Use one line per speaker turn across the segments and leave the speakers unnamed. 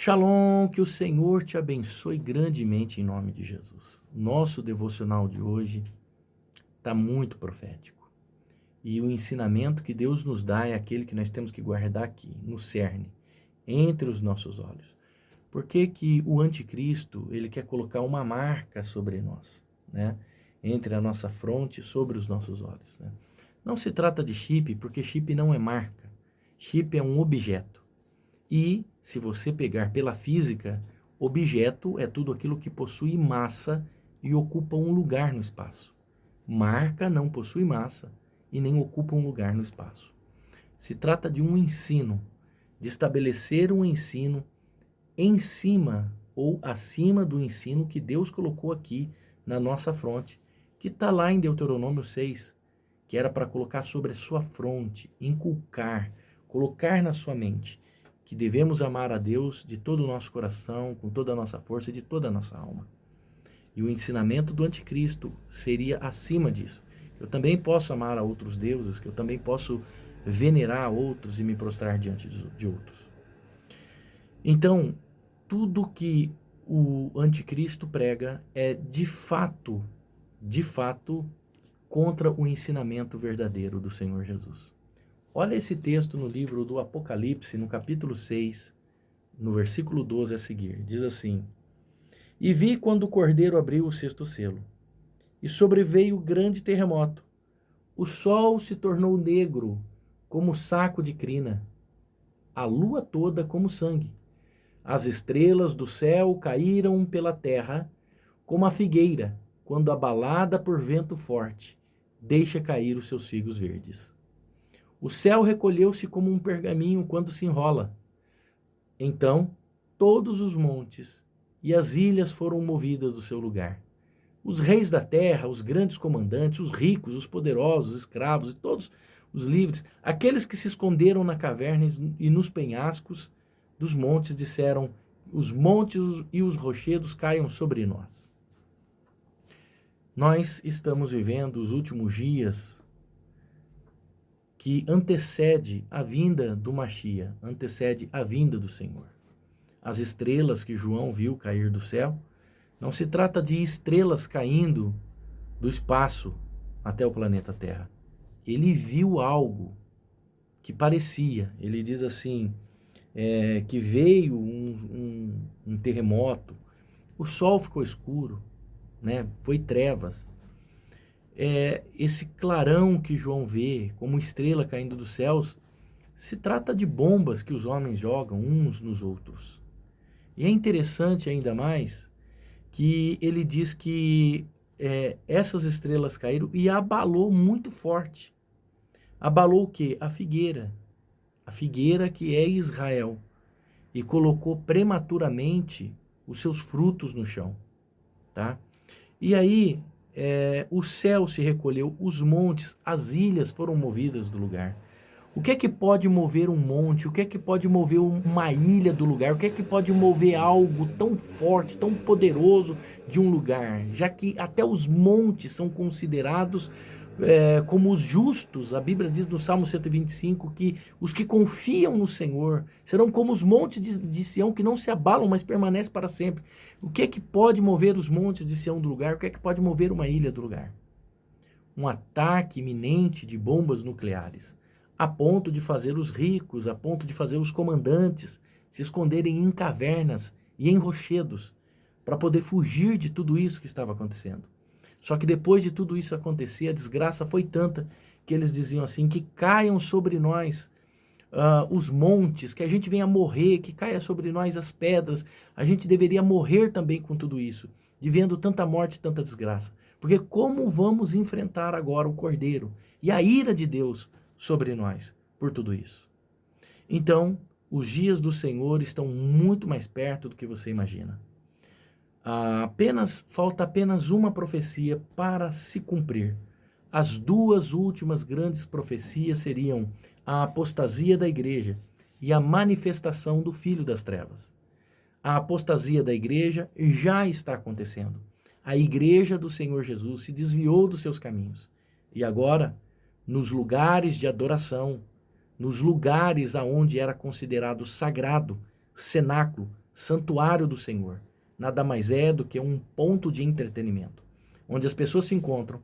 Shalom, que o Senhor te abençoe grandemente em nome de Jesus. Nosso devocional de hoje está muito profético. E o ensinamento que Deus nos dá é aquele que nós temos que guardar aqui, no cerne, entre os nossos olhos. Por que que o anticristo, ele quer colocar uma marca sobre nós, né? Entre a nossa fronte, sobre os nossos olhos, né? Não se trata de chip, porque chip não é marca. Chip é um objeto. E, se você pegar pela física, objeto é tudo aquilo que possui massa e ocupa um lugar no espaço. Marca não possui massa e nem ocupa um lugar no espaço. Se trata de um ensino, de estabelecer um ensino em cima ou acima do ensino que Deus colocou aqui na nossa fronte, que está lá em Deuteronômio 6, que era para colocar sobre a sua fronte, inculcar, colocar na sua mente, que devemos amar a Deus de todo o nosso coração, com toda a nossa força e de toda a nossa alma. E o ensinamento do anticristo seria acima disso. Eu também posso amar a outros deuses, que eu também posso venerar outros e me prostrar diante de outros. Então, tudo que o anticristo prega é de fato, contra o ensinamento verdadeiro do Senhor Jesus. Olha esse texto no livro do Apocalipse, no capítulo 6, no versículo 12 a seguir. Diz assim: E vi quando o Cordeiro abriu o sexto selo, e sobreveio grande terremoto. O sol se tornou negro, como saco de crina, a lua toda como sangue. As estrelas do céu caíram pela terra, como a figueira, quando abalada por vento forte, deixa cair os seus figos verdes. O céu recolheu-se como um pergaminho quando se enrola. Então, todos os montes e as ilhas foram movidas do seu lugar. Os reis da terra, os grandes comandantes, os ricos, os poderosos, os escravos e todos os livres, aqueles que se esconderam na caverna e nos penhascos dos montes, disseram: os montes e os rochedos caiam sobre nós. Nós estamos vivendo os últimos dias que antecede a vinda do Mashiach, antecede a vinda do Senhor. As estrelas que João viu cair do céu, não se trata de estrelas caindo do espaço até o planeta Terra. Ele viu algo que parecia, ele diz assim, que veio um terremoto, o sol ficou escuro, né? Foi trevas. Esse clarão que João vê como estrela caindo dos céus, se trata de bombas que os homens jogam uns nos outros. E é interessante ainda mais que ele diz que essas estrelas caíram e abalou muito forte. Abalou o quê? A figueira. A figueira que é Israel. E colocou prematuramente os seus frutos no chão. Tá? E aí, o céu se recolheu, os montes, as ilhas foram movidas do lugar. O que é que pode mover um monte? O que é que pode mover uma ilha do lugar? O que é que pode mover algo tão forte, tão poderoso de um lugar? Já que até os montes são considerados como os justos. A Bíblia diz no Salmo 125 que os que confiam no Senhor serão como os montes de Sião que não se abalam, mas permanecem para sempre. O que é que pode mover os montes de Sião do lugar? O que é que pode mover uma ilha do lugar? Um ataque iminente de bombas nucleares, a ponto de fazer os ricos, a ponto de fazer os comandantes se esconderem em cavernas e em rochedos para poder fugir de tudo isso que estava acontecendo. Só que depois de tudo isso acontecer, a desgraça foi tanta que eles diziam assim, que caiam sobre nós os montes, que a gente venha morrer, que caia sobre nós as pedras, a gente deveria morrer também com tudo isso, de vendo tanta morte e tanta desgraça. Porque como vamos enfrentar agora o Cordeiro e a ira de Deus sobre nós por tudo isso? Então, os dias do Senhor estão muito mais perto do que você imagina. Falta apenas uma profecia para se cumprir. As duas últimas grandes profecias seriam a apostasia da igreja e a manifestação do Filho das Trevas. A apostasia da igreja já está acontecendo. A igreja do Senhor Jesus se desviou dos seus caminhos. E agora, nos lugares de adoração, nos lugares aonde era considerado sagrado, cenáculo, santuário do Senhor, nada mais é do que um ponto de entretenimento, onde as pessoas se encontram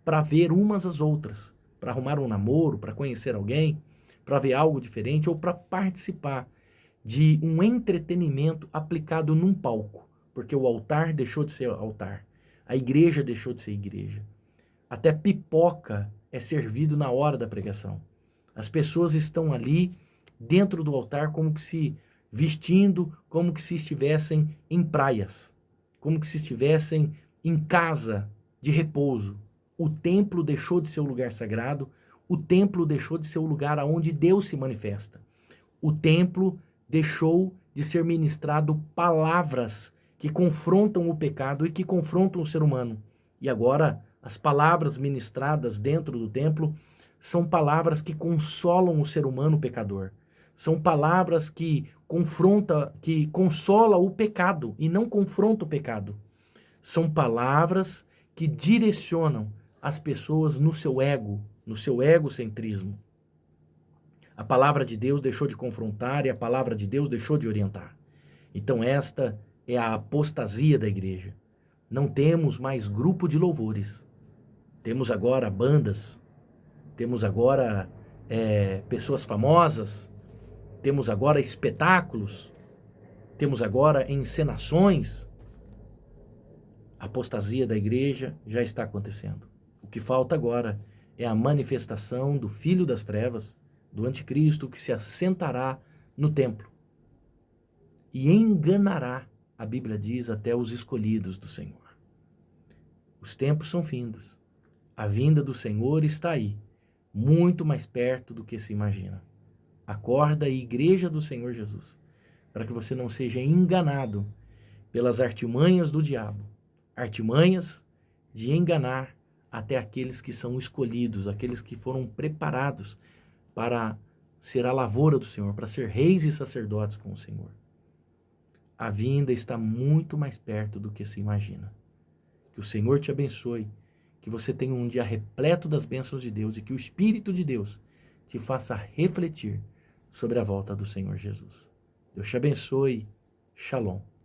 para ver umas às outras, para arrumar um namoro, para conhecer alguém, para ver algo diferente ou para participar de um entretenimento aplicado num palco, porque o altar deixou de ser altar, a igreja deixou de ser igreja. Até pipoca é servido na hora da pregação. As pessoas estão ali dentro do altar como que se vestindo, como que se estivessem em praias, como que se estivessem em casa de repouso. O templo deixou de ser o lugar sagrado, o templo deixou de ser o lugar aonde Deus se manifesta. O templo deixou de ser ministrado palavras que confrontam o pecado e que confrontam o ser humano. E agora, as palavras ministradas dentro do templo são palavras que consolam o ser humano pecador. São palavras que consola o pecado e não confronta o pecado. São palavras que direcionam as pessoas no seu ego, no seu egocentrismo. A palavra de Deus deixou de confrontar e a palavra de Deus deixou de orientar. Então esta é a apostasia da igreja. Não temos mais grupo de louvores. Temos agora bandas, temos agora pessoas famosas, temos agora espetáculos, temos agora encenações. A apostasia da igreja já está acontecendo. O que falta agora é a manifestação do Filho das Trevas, do anticristo, que se assentará no templo e enganará, a Bíblia diz, até os escolhidos do Senhor. Os tempos são findos. A vinda do Senhor está aí, muito mais perto do que se imagina. Acorda, igreja do Senhor Jesus, para que você não seja enganado pelas artimanhas do diabo, artimanhas de enganar até aqueles que são escolhidos, aqueles que foram preparados para ser a lavoura do Senhor, para ser reis e sacerdotes com o Senhor. A vinda está muito mais perto do que se imagina. Que o Senhor te abençoe, que você tenha um dia repleto das bênçãos de Deus e que o Espírito de Deus te faça refletir sobre a volta do Senhor Jesus. Deus te abençoe. Shalom.